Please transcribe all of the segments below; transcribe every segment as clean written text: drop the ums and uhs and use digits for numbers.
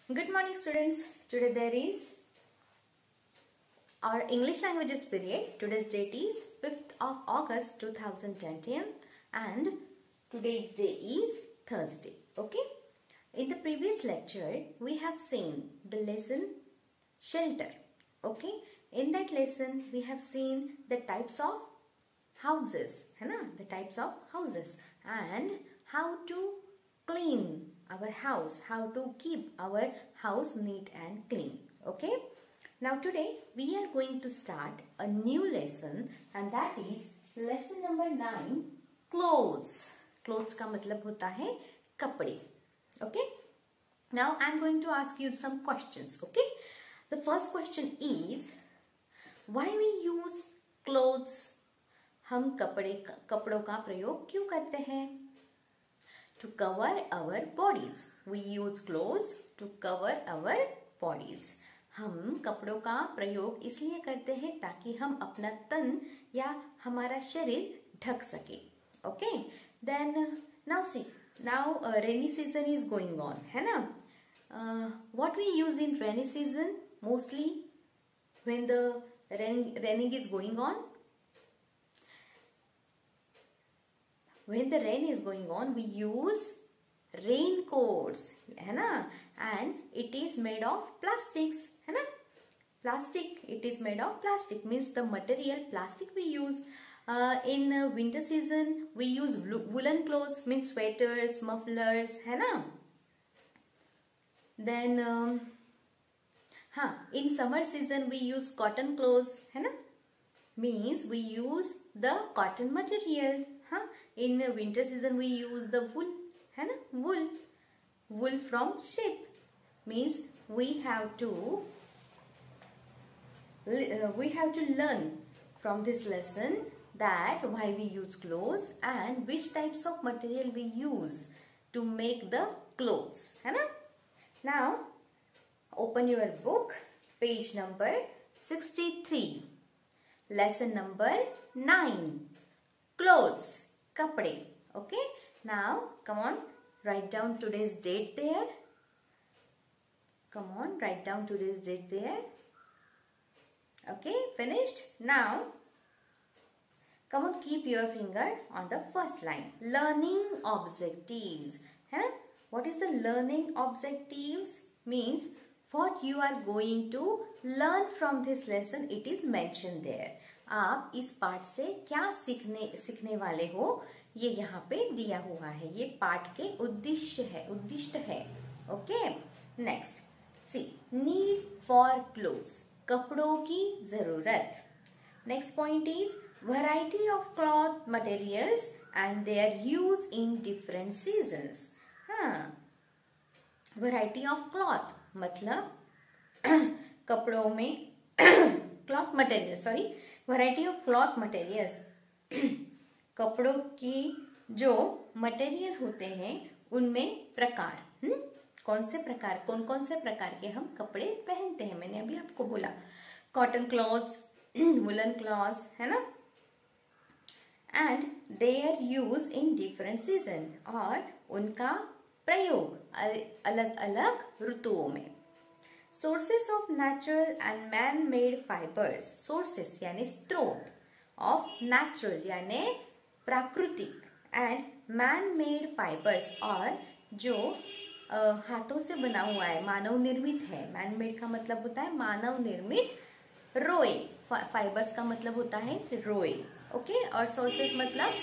Good morning, students. Today there is our English languages period. Today's date is 5th of August 2020 and today's day is Thursday. Okay. In the previous lecture, we have seen the lesson shelter. Okay. In that lesson, we have seen the types of houses, है ना? The types of houses and how to clean our house, how to keep our house neat and clean. Okay. Now today we are going to start a new lesson and that is lesson number 9, clothes. Clothes का मतलब होता है कपड़े. Okay. Now I am going to ask you some questions. Okay. The first question is why we use clothes. हम कपड़ों का प्रयोग क्यों करते हैं? To cover our bodies. We use clothes to cover our bodies. हम कपड़ों का प्रयोग इसलिए करते हैं ताकि हम अपना तन या हमारा शरीर ढक सके. Okay. Then now see. Now rainy season is going on, है ना? What we use in rainy season mostly when the raining is going on. When the rain is going on, we use raincoats, है ना? And it is made of plastics, है ना? Plastic. It is made of plastic means the material plastic we use. In winter season, we use woolen clothes means sweaters, mufflers, है ना? Then, in summer season we use cotton clothes, है ना? Means we use the cotton material. In winter season we use the wool, है ना? Wool from sheep. Means we have to learn from this lesson that why we use clothes and which types of material we use to make the clothes, है ना? Now open your book, page number 63, lesson number 9, clothes. Kapde. Okay. Now, come on, write down today's date there. Come on, write down today's date there. Okay, finished. Now, come on, keep your finger on the first line. Learning objectives. Huh? What is the learning objectives? Means what you are going to learn from this lesson. It is mentioned there. आप इस पाठ से क्या सीखने वाले हो ये यहाँ पे दिया हुआ है. ये पाठ के उद्दिष्ट है. Okay. Next see need for clothes. कपड़ों की जरूरत. Next point is variety of cloth materials and their use in different seasons. Variety of cloth मतलब कपड़ों में cloth material variety of cloth materials. कपड़ों की जो मटेरियल होते हैं उनमें प्रकार. कौन कौन से प्रकार के हम कपड़े पहनते हैं. मैंने अभी आपको बोला कॉटन क्लॉथ्स, वुलन क्लॉथ्स, है ना? And their use in different season. और उनका प्रयोग अलग अलग ऋतुओं में. Sources of natural and man made fibres. Sources यानी स्रोत ऑफ नेचुरल यानी प्राकृतिक एंड मैन मेड फाइबर्स और जो हाथों से बना हुआ है, मानव निर्मित है. मैन मेड का मतलब होता है मानव निर्मित. रोए फाइबर्स का मतलब होता है रोए. ओके. और सोर्सेस मतलब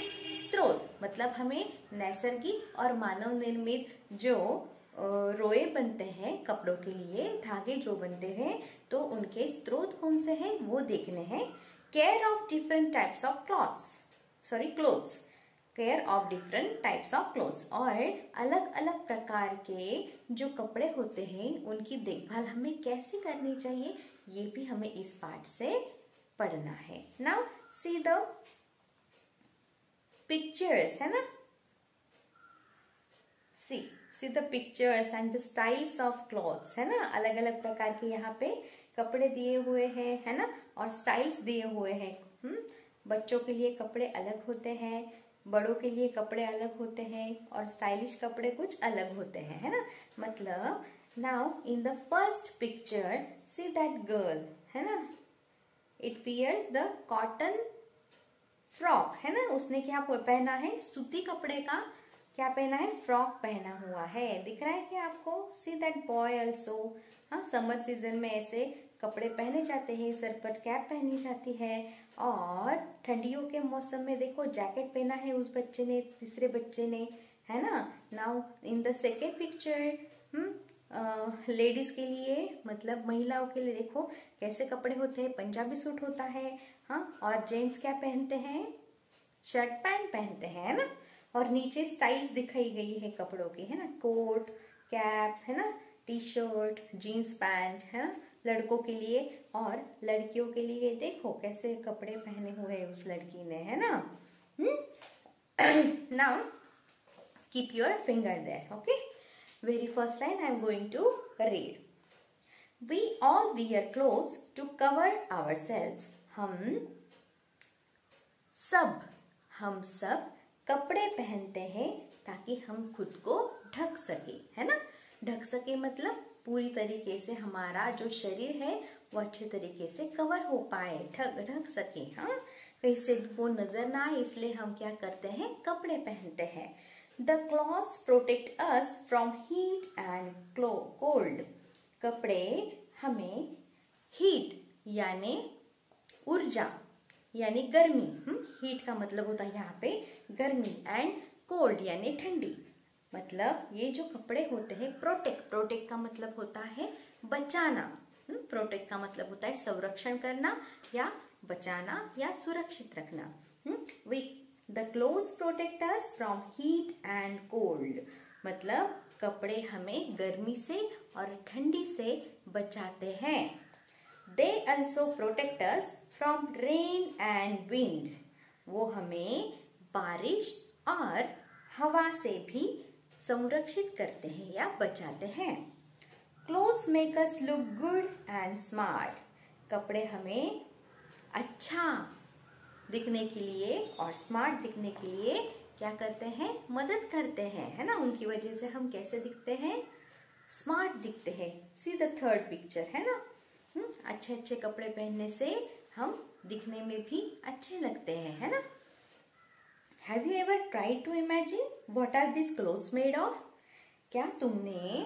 स्रोत मतलब हमें नैसर्गिक और मानव निर्मित जो रोए बनते हैं कपड़ों के लिए, धागे जो बनते हैं तो उनके स्रोत कौन से हैं वो देखने हैं. Care of different types of clothes. Care of different types of clothes. और अलग अलग प्रकार के जो कपड़े होते हैं उनकी देखभाल हमें कैसे करनी चाहिए ये भी हमें इस पाठ से पढ़ना है. नाउ सी द पिक्चर्स, है ना? See the pictures and the styles of clothes, है ना? अलग अलग प्रकार के यहाँ पे कपड़े दिए हुए हैं, है ना? और स्टाइल्स दिए हुए हैं. बच्चों के लिए कपड़े अलग होते हैं, बड़ों के लिए कपड़े अलग होते हैं और स्टाइलिश कपड़े कुछ अलग होते हैं, है ना? मतलब now in the first picture see that girl, है ना, it wears the cotton frock, है ना, उसने क्या पहना है, सूती कपड़े का क्या पहना है, फ्रॉक पहना हुआ है। दिख रहा है क्या आपको? See that boy also. हाँ, समर सीजन में ऐसे कपड़े पहने जाते हैं, सर पर कैप पहनी जाती है, और ठंडियों के मौसम में देखो जैकेट पहना है उस बच्चे ने, तीसरे बच्चे ने, है ना। Now in the second picture ladies के लिए, मतलब महिलाओं के लिए देखो कैसे कपड़े होते हैं, पंजाबी सूट होता है, हाँ, और जेंट्स क्या पहनते हैं, शर्ट पैंट पहनते हैं, है ना। और नीचे स्टाइल्स दिखाई गई है कपड़ों की, है ना, कोट, कैप, है ना, टी शर्ट, जीन्स पैंट, है ना, लड़कों के लिए, और लड़कियों के लिए देखो कैसे कपड़े पहने हुए है उस लड़की ने, है ना। Now keep your finger there, okay. Very first line I am going to read. We all wear clothes to cover ourselves. हम सब कपड़े पहनते हैं ताकि हम खुद को ढक सके, है ना। ढक सके मतलब पूरी तरीके से हमारा जो शरीर है वो अच्छे तरीके से कवर हो पाए, ढक सके, हाँ, कहीं से वो नजर ना आए, इसलिए हम क्या करते हैं, कपड़े पहनते हैं। The clothes protect us from heat and cold. कपड़े हमें हीट यानी ऊर्जा यानी गर्मी, हीट का मतलब होता है यहाँ पे गर्मी, एंड कोल्ड यानी ठंडी, मतलब ये जो कपड़े होते हैं, प्रोटेक्ट का मतलब होता है बचाना, प्रोटेक्ट का मतलब होता है संरक्षण करना या बचाना या सुरक्षित रखना। The clothes protect us from heat and cold, मतलब कपड़े हमें गर्मी से और ठंडी से बचाते हैं। They also protect us from rain and wind. वो हमें बारिश और हवा से भी संरक्षित करते हैं या बचाते हैं। Clothes make us look good and smart. कपड़े हमें अच्छा दिखने के लिए और स्मार्ट दिखने के लिए क्या करते हैं, मदद करते हैं, है ना। उनकी वजह से हम कैसे दिखते हैं, स्मार्ट दिखते हैं। सी द थर्ड पिक्चर, है ना, अच्छे अच्छे कपड़े पहनने से हम दिखने में भी अच्छे लगते हैं, है ना। Have you ever tried to imagine what are this clothes made of? क्या तुमने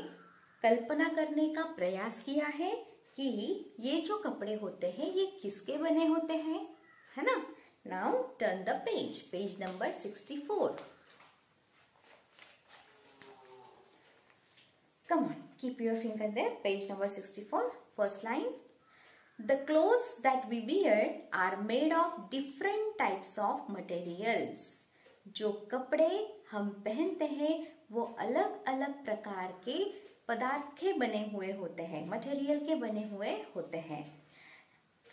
कल्पना करने का प्रयास किया है कि ये जो कपड़े होते हैं ये किसके बने होते हैं, है ना। Now turn the page number 64। Come on, keep your finger there. Page number 64, first line. The clothes that we wear are made of different types of materials. जो कपड़े हम पहनते हैं वो अलग अलग प्रकार के पदार्थ के बने हुए होते हैं, मटेरियल के बने हुए होते हैं।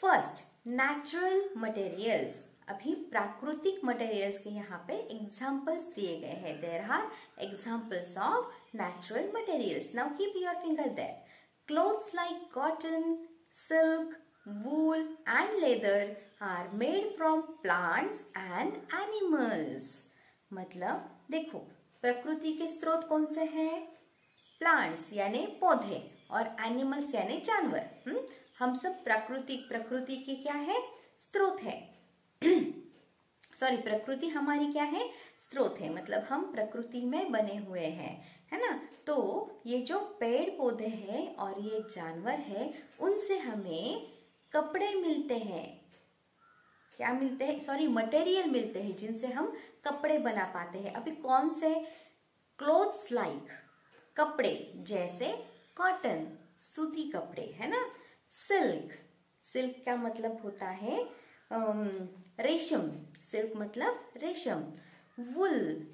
First, natural materials. अभी प्राकृतिक मटेरियल्स के यहाँ पे एग्जाम्पल्स दिए गए हैं। There are examples of natural materials. Now keep your finger there. Clothes like cotton, silk, wool and leather are made from plants and animals. मतलब देखो प्रकृति के स्रोत कौन से हैं? प्लांट्स यानी पौधे और एनिमल्स यानी जानवर। हम सब प्रकृति की क्या है? स्रोत है। सॉरी, प्रकृति हमारी क्या है? स्रोत है। मतलब हम प्रकृति में बने हुए हैं, है ना। तो ये जो पेड़ पौधे हैं और ये जानवर है उनसे हमें कपड़े मिलते हैं। क्या मिलते हैं? सॉरी, मटेरियल मिलते हैं जिनसे हम कपड़े बना पाते हैं। अभी कौन से? क्लोथ्स लाइक, कपड़े जैसे कॉटन, सूती कपड़े, है ना। सिल्क, सिल्क का मतलब होता है रेशम, सिल्क मतलब रेशम। वुल,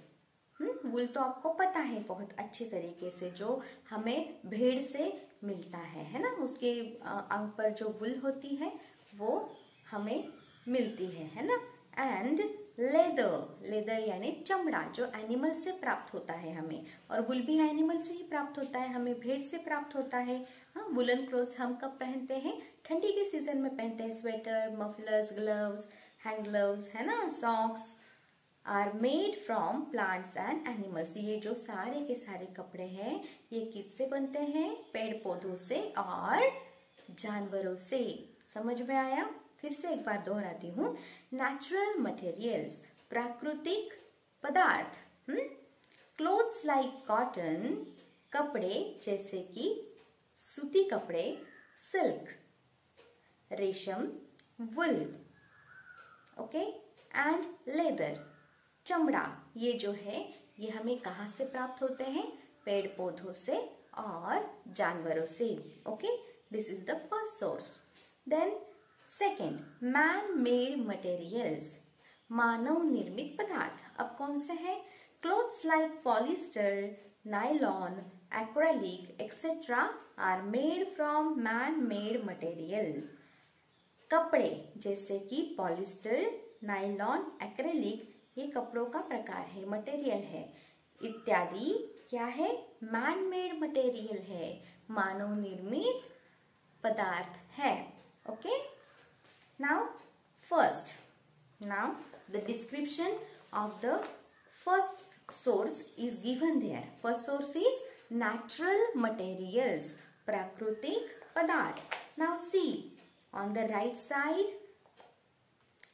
वुल तो आपको पता है बहुत अच्छे तरीके से, जो हमें भेड़ से मिलता है ना। उसके अंग पर जो वुल होती है वो हमें मिलती है ना। एंड लेदर, लेदर यानी चमड़ा, जो एनिमल से प्राप्त होता है हमें, और वुल भी एनिमल से ही प्राप्त होता है, हमें भेड़ से प्राप्त होता है। हाँ, वुलन क्लोथ्स हम कब पहनते हैं? ठंडी के सीजन में पहनते हैं। Sweater, mufflers, gloves, hand gloves, है ना, socks are made from plants and animals. ये जो सारे के सारे कपड़े हैं ये किससे बनते हैं? पेड़ पौधों से और जानवरों से। समझ में आया? फिर से एक बार दोहराती हूँ। नेचुरल मटेरियल्स, प्राकृतिक पदार्थ, क्लोथ्स लाइक कॉटन, कपड़े जैसे कि सूती कपड़े, सिल्क, रेशम, वुल, ओके, एंड लेदर, चमड़ा। ये जो है ये हमें कहाँ से प्राप्त होते हैं? पेड़ पौधों से और जानवरों से। Okay, this is the first source. Then second, man made materials, मानव निर्मित पदार्थ। अब कौन से हैं? Clothes like polyester, nylon, acrylic etcetera are made from man made material. कपड़े जैसे कि पॉलिस्टर, नायलॉन, एक्रेलिक ये कपड़ों का प्रकार है, मटेरियल है। इत्यादि क्या है? मैन मेड मटेरियल है, मानव निर्मित पदार्थ है। Okay, now first, now the description of the first source is given there. First source is natural materials, प्राकृतिक पदार्थ। Now see on the right side,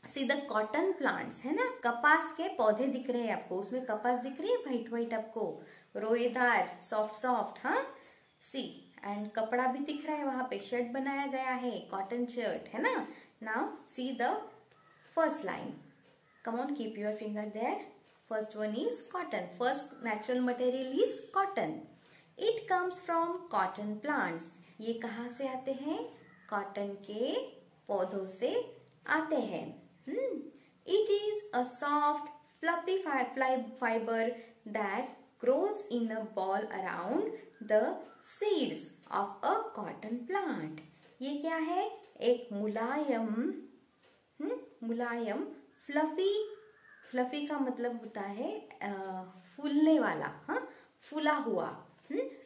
see the cotton plants, है ना, कपास के पौधे दिख रहे हैं आपको, उसमें कपास दिख रही है व्हाइट व्हाइट आपको, रोएदार, सॉफ्ट सॉफ्ट, हाँ, सी एंड कपड़ा भी दिख रहा है, वहां पे शर्ट बनाया गया है, कॉटन शर्ट, है ना। Now see the first line, come on keep your finger there. First one is cotton, first natural material is cotton. It comes from cotton plants, ये कहाँ से आते हैं? कॉटन के पौधों से आते हैं। It is a soft, fluffy fiber that grows in a ball around the seeds of a cotton plant. ये क्या है? एक मुलायम, मुलायम, फ्लफी का मतलब होता है फूलने वाला, हाँ, फूला हुआ,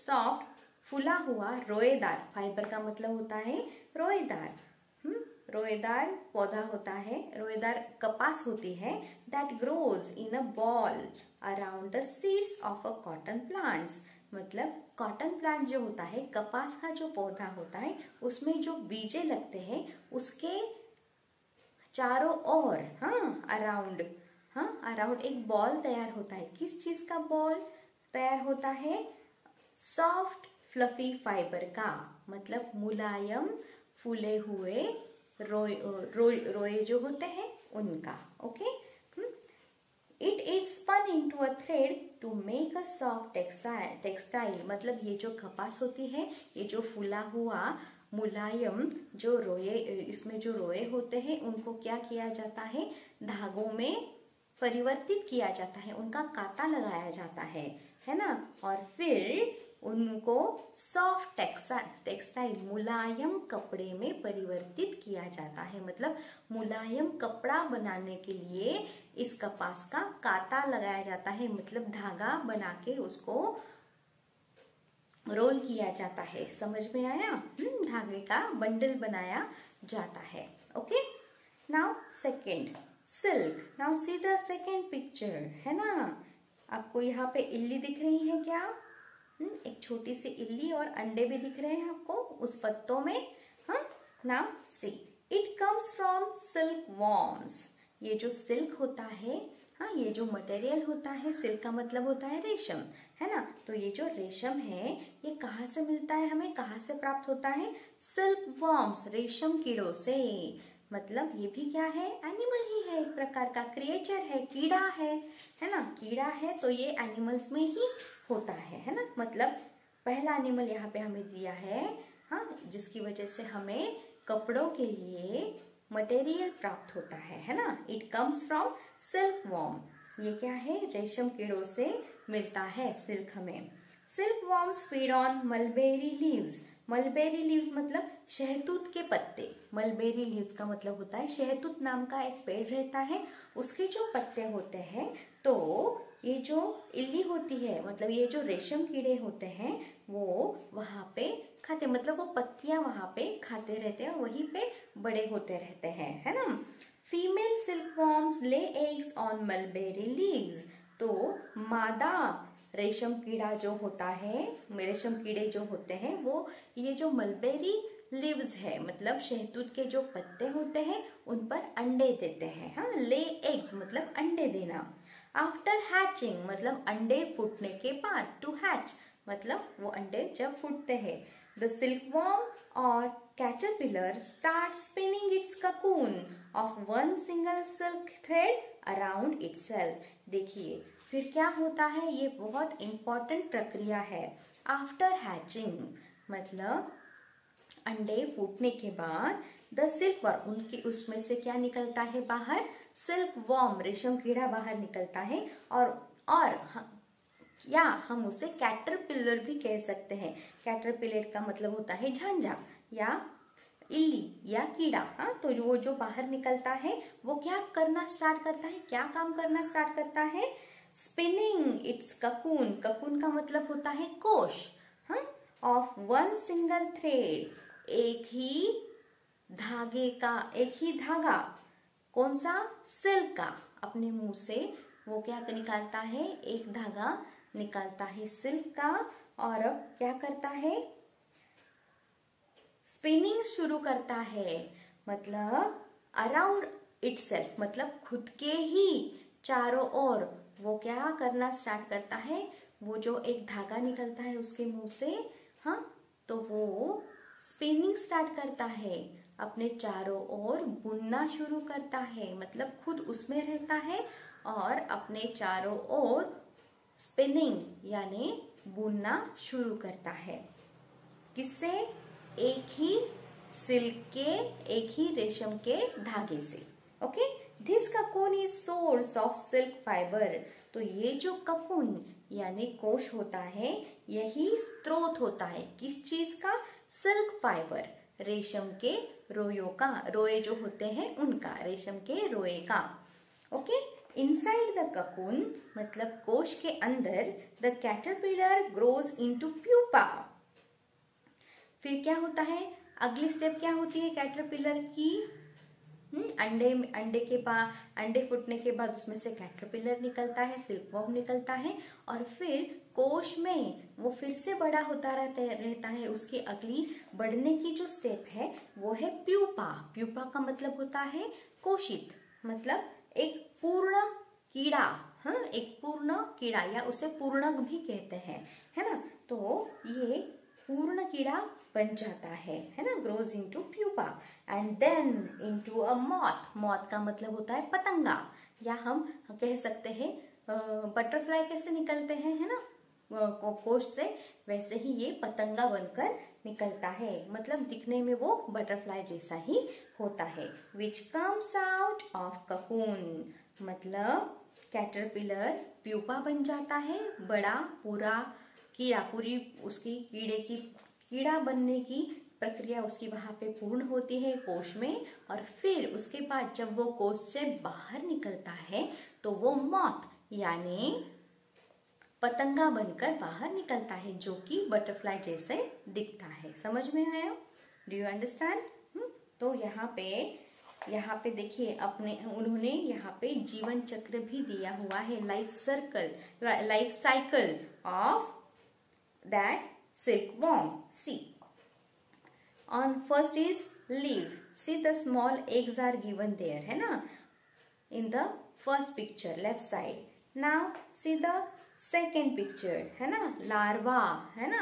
सॉफ्ट, फूला हुआ, रोएदार, फाइबर का मतलब होता है रोएदार, रोएदार पौधा होता है, रोएदार कपास होती है, that grows in a ball around the seeds of a cotton plants. मतलब कॉटन प्लांट जो होता है, कपास का जो पौधा होता है, उसमें जो बीजे लगते हैं उसके चारों ओर, हाँ, अराउंड, हाँ, अराउंड एक बॉल तैयार होता है। किस चीज का बॉल तैयार होता है? सॉफ्ट फ्लफी फाइबर का, मतलब मुलायम फूले हुए रोए जो होते हैं उनका। Okay, it is spun into a thread to make a soft textile. मतलब ये जो कपास होती है, ये जो फूला हुआ मुलायम जो रोए, इसमें जो रोए होते हैं उनको क्या किया जाता है? धागों में परिवर्तित किया जाता है, उनका कांटा लगाया जाता है ना, और फिर उनको सॉफ्ट टेक्सटाइल, मुलायम कपड़े में परिवर्तित किया जाता है। मतलब मुलायम कपड़ा बनाने के लिए इस कपास का कांटा लगाया जाता है, मतलब धागा बना के उसको रोल किया जाता है। समझ में आया? धागे का बंडल बनाया जाता है। Okay, now second, silk. Now see the second picture, है ना, आपको यहाँ पे इल्ली दिख रही है क्या? एक छोटी सी इल्ली और अंडे भी दिख रहे हैं आपको उस पत्तों में, हाँ। Now see, it comes from silk worms. ये जो सिल्क होता है, हाँ, ये जो मटेरियल होता है, सिल्क का मतलब होता है रेशम, है ना। तो ये जो रेशम है ये कहाँ से मिलता है हमें, कहाँ से प्राप्त होता है? सिल्क वॉर्म्स, रेशम कीड़ों से। मतलब ये भी क्या है? एनिमल ही है, एक प्रकार का क्रिएचर है, कीड़ा है ना। कीड़ा है तो ये एनिमल्स में ही होता है ना। मतलब पहला एनिमल यहाँ पे हमें दिया है, हाँ, जिसकी वजह से हमें कपड़ों के लिए मटेरियल प्राप्त होता है ना। It comes from silk worm, ये क्या है? रेशम कीड़ों से मिलता है सिल्क हमें। Silk worms feed on mulberry leaves. Mulberry leaves मतलब शहतूत के पत्ते। मलबेरी लीव्स का मतलब होता है शहतूत नाम का एक पेड़ रहता है, उसके जो पत्ते होते हैं, तो ये जो इल्ली होती है, मतलब ये जो रेशम कीड़े होते हैं, वो वहां पे खाते, मतलब वो पत्तियां वहां पे खाते रहते हैं और वहीं पे बड़े होते रहते हैं, है ना। Female सिल्कवॉर्म्स lay eggs on mulberry leaves. तो मादा रेशम कीड़ा जो होता है, रेशम कीड़े जो होते हैं वो ये जो मलबेरी लीव्स है मतलब शहतूत के जो पत्ते होते हैं उन पर अंडे देते हैं। हाँ, ले एग्स मतलब अंडे देना। आफ्टर हैचिंग मतलब अंडे फूटने के बाद, टू हैच मतलब वो अंडे जब फूटते हैं। द सिल्कवॉर्म और caterpillar starts spinning its cocoon of one single silk thread around itself। देखिए फिर क्या होता है, ये बहुत इंपॉर्टेंट प्रक्रिया है। आफ्टर हैचिंग मतलब अंडे फूटने के बाद द सिल्क वर्म, उनकी उसमें से क्या निकलता है बाहर, सिल्क वॉर्म रेशम कीड़ा बाहर निकलता है। और या हम उसे कैटरपिलर भी कह सकते हैं। कैटरपिलर का मतलब होता है झांझा या इल्ली या कीड़ा। हाँ, तो वो जो बाहर निकलता है वो क्या करना स्टार्ट करता है, क्या काम करना स्टार्ट करता है, स्पिनिंग इट्स ककून। ककून का मतलब होता है कोश। हाँ, ऑफ वन सिंगल थ्रेड, एक ही धागे का, एक ही धागा, कौन सा, सिल्क का। अपने मुंह से वो क्या निकालता है, एक धागा निकालता है सिल्क का और अब क्या करता है, स्पिनिंग शुरू करता है। मतलब अराउंड इटसेल्फ मतलब खुद के ही चारों ओर वो क्या करना स्टार्ट करता है, वो जो एक धागा निकलता है उसके मुंह से, हाँ, तो वो स्पिनिंग स्टार्ट करता है, अपने चारों ओर बुनना शुरू करता है। मतलब खुद उसमें रहता है और अपने चारों ओर स्पिनिंग यानी बुनना शुरू करता है। किससे, एक ही सिल्क के, एक ही रेशम के धागे से। Okay, this cocoon is source of silk fibre. तो ये जो ककून यानी कोश होता है यही स्रोत होता है किस चीज का, सिल्क फाइबर, रेशम के रोयों का, रोए जो होते हैं उनका, रेशम के रोए का। ओके, इनसाइड द ककून मतलब कोश के अंदर the caterpillar grows into pupa. फिर क्या होता है, अगली स्टेप क्या होती है कैटरपिलर की, अंडे फूटने के बाद उसमें से कैटरपिलर निकलता है, सिल्कवॉर्म निकलता है और फिर कोश में वो फिर से बड़ा होता रहता है। उसकी अगली बढ़ने की जो स्टेप है वो है प्यूपा। प्यूपा का मतलब होता है कोशित, मतलब एक पूर्ण कीड़ा। हाँ, एक पूर्ण कीड़ा या उसे पूर्णक भी कहते हैं, है ना। तो ये पूर्ण कीड़ा बन जाता है ना, grows into pupa and then into a moth. Moth का मतलब होता है पतंगा, या हम कह सकते हैं बटरफ्लाई कैसे निकलते हैं, है ना, कोश से, वैसे ही ये पतंगा बनकर निकलता है। मतलब दिखने में वो बटरफ्लाई जैसा ही होता है। Which comes out of cocoon मतलब कैटरपिलर प्यूपा बन जाता है, बड़ा पूरा कीड़ा, पूरी उसकी कीड़ा बनने की प्रक्रिया उसकी वहां पे पूर्ण होती है कोश में। और फिर उसके बाद जब वो कोश से बाहर निकलता है तो वो मॉथ यानी पतंगा बनकर बाहर निकलता है, जो कि बटरफ्लाई जैसे दिखता है। समझ में आया, डू यू अंडरस्टैंड। तो यहाँ पे देखिए उन्होंने यहाँ पे जीवन चक्र भी दिया हुआ है, life cycle of that silkworm। See, on first is leaves. See the small eggs are given there, है ना, in the first picture left side. Now see the second picture, है ना, larva, है ना,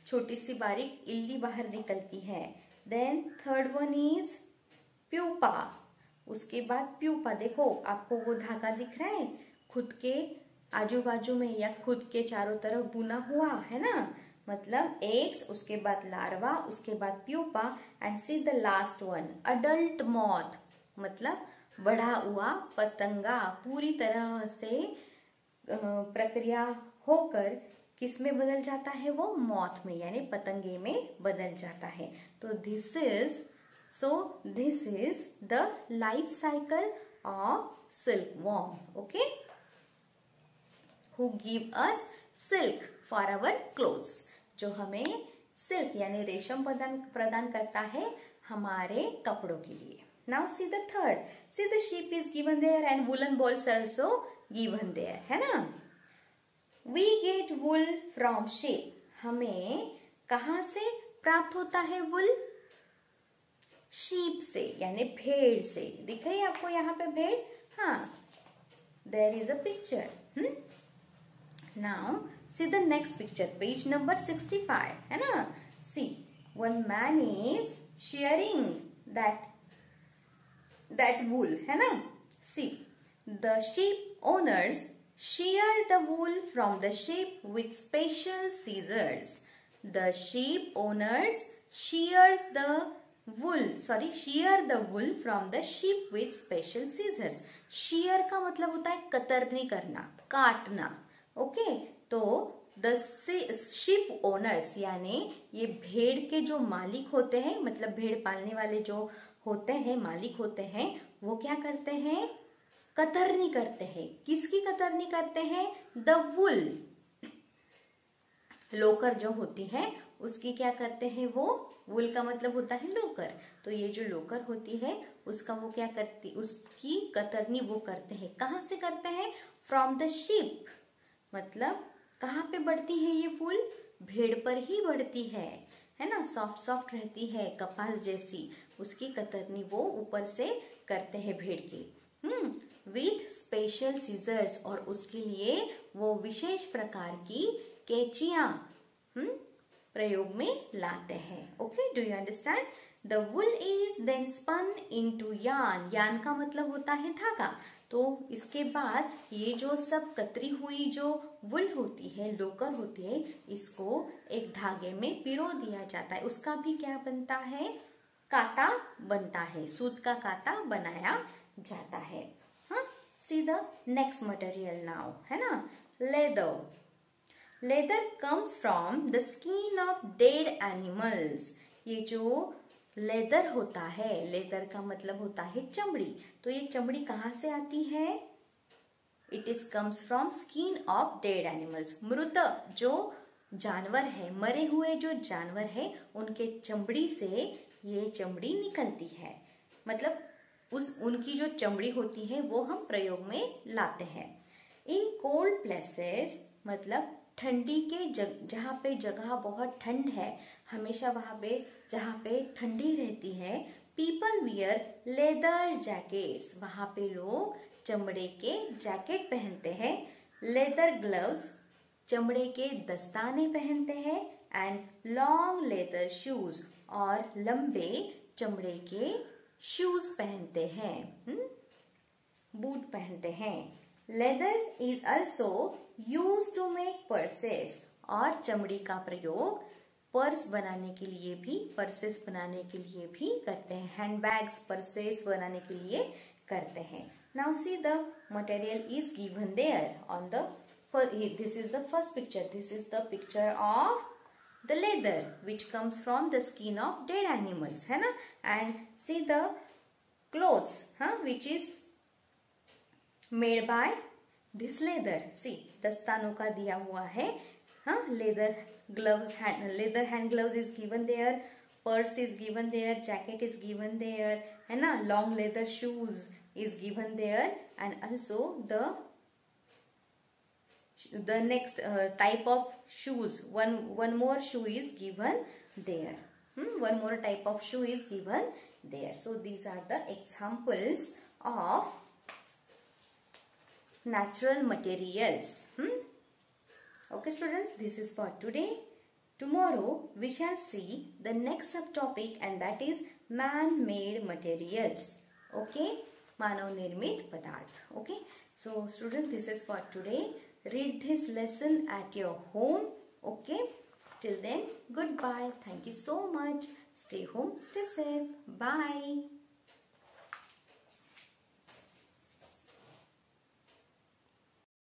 छोटी सी बारीक इल्ली बाहर निकलती है। Then third one is pupa। उसके बाद प्यूपा, देखो आपको वो धागा दिख रहा है खुद के आजू बाजू में या खुद के चारों तरफ बुना हुआ, है ना, मतलब एग्स, उसके बाद लार्वा, उसके बाद pupa and see the last one adult moth मतलब बड़ा हुआ पतंगा। पूरी तरह से प्रक्रिया होकर किस में बदल जाता है, वो मॉथ में यानी पतंगे में बदल जाता है। तो this is the life cycle of silkworm. Okay, who give us silk for our clothes, जो हमें सिल्क यानी रेशम प्रदान करता है हमारे कपड़ों के लिए। Now see the third. See the sheep is given there and woolen balls are also given there, है ना? We get wool from sheep. हमें कहाँ से प्राप्त होता है wool? sheep से, यानी भेड़ से. दिख रही है आपको यहाँ पे भेड़? हाँ. There is a picture. Now see the next picture, page number 65, है ना? See, one man is shearing that wool, है ना? See, the sheep owners shear the wool from the sheep with special scissors. The sheep owners shear the wool from the sheep with special scissors. shear का मतलब होता है कतरनी करना, काटना. Okay, तो the sheep owners यानी ये भेड़ के जो मालिक होते हैं, मतलब भेड़ पालने वाले जो होते हैं, मालिक होते हैं, वो क्या करते हैं? कतरनी करते हैं. किसकी कतरनी करते हैं? द वुल, लोकर जो होती है उसकी क्या करते हैं? वो वुल का मतलब होता है लोकर. तो ये जो लोकर होती है उसका वो क्या करती, उसकी कतरनी वो करते हैं. कहाँ से करते हैं? फ्रॉम द शीप, मतलब कहाँ पे बढ़ती है ये वुल? भेड़ पर ही बढ़ती है ना? सॉफ्ट सॉफ्ट रहती है, कपास जैसी. उसकी कतरनी वो ऊपर से करते हैं भेड़ की. विथ स्पेशल सीजर्स, और उसके लिए वो विशेष प्रकार की कैंचियां प्रयोग में लाते हैं. Okay, do you understand? The wool is then spun into yarn. Yarn का मतलब होता है धागा. तो इसके बाद ये जो सब कतरी हुई जो वुल होती है, लोकर होती है, इसको एक धागे में पिरो दिया जाता है. उसका भी क्या बनता है? कांटा बनता है. सूत का कांटा बनाया जाता है. हाँ, see the next material now, है ना? Leather. Leather comes from the skin of dead animals. ये जो लेदर होता है, लेदर का मतलब होता है चमड़ी. तो ये चमड़ी कहाँ से आती है? It is comes from skin of dead animals. मृत जो जानवर है, मरे हुए जो जानवर है, उनके चमड़ी से ये चमड़ी निकलती है. मतलब उनकी जो चमड़ी होती है वो हम प्रयोग में लाते हैं. इन कोल्ड प्लेसेस, मतलब ठंडी के जहाँ पे जगह बहुत ठंड है, हमेशा वहां पे जहाँ पे ठंडी रहती है, पीपल वियर लेदर जैकेट्स. वहां पे लोग चमड़े के जैकेट पहनते हैं. लेदर ग्लव्स, चमड़े के दस्ताने पहनते हैं. एंड लॉन्ग लेदर शूज, और लंबे चमड़े के शूज पहनते हैं, बूट पहनते हैं. Leather is also use to make purses, और चमड़ी का प्रयोग पर्स बनाने के लिए भी, पर्सेस बनाने के लिए भी करते हैं. हैंडबैग्स, पर्सेस बनाने के लिए करते हैं. Now see the material is given there on the, this is the first picture. This is the picture of the leather which comes from the skin of dead animals, है ना? And see the clothes, which is made by this leather. See, दस्तानों का दिया हुआ है. Leather gloves, leather hand gloves is given there. Purse is given there. Jacket is given there, है ना? Long leather shoes is given there, and also the next type of shoes, one more shoe is given there. One more type of shoe is given there. So these are the examples of natural materials. Okay students, this is for today. Tomorrow we shall see the next subtopic, and that is man-made materials. Okay, मानव निर्मित पदार्थ. Okay, so students, this is for today. Read this lesson at your home. Okay, till then, goodbye. Thank you so much. Stay home, stay safe. Bye.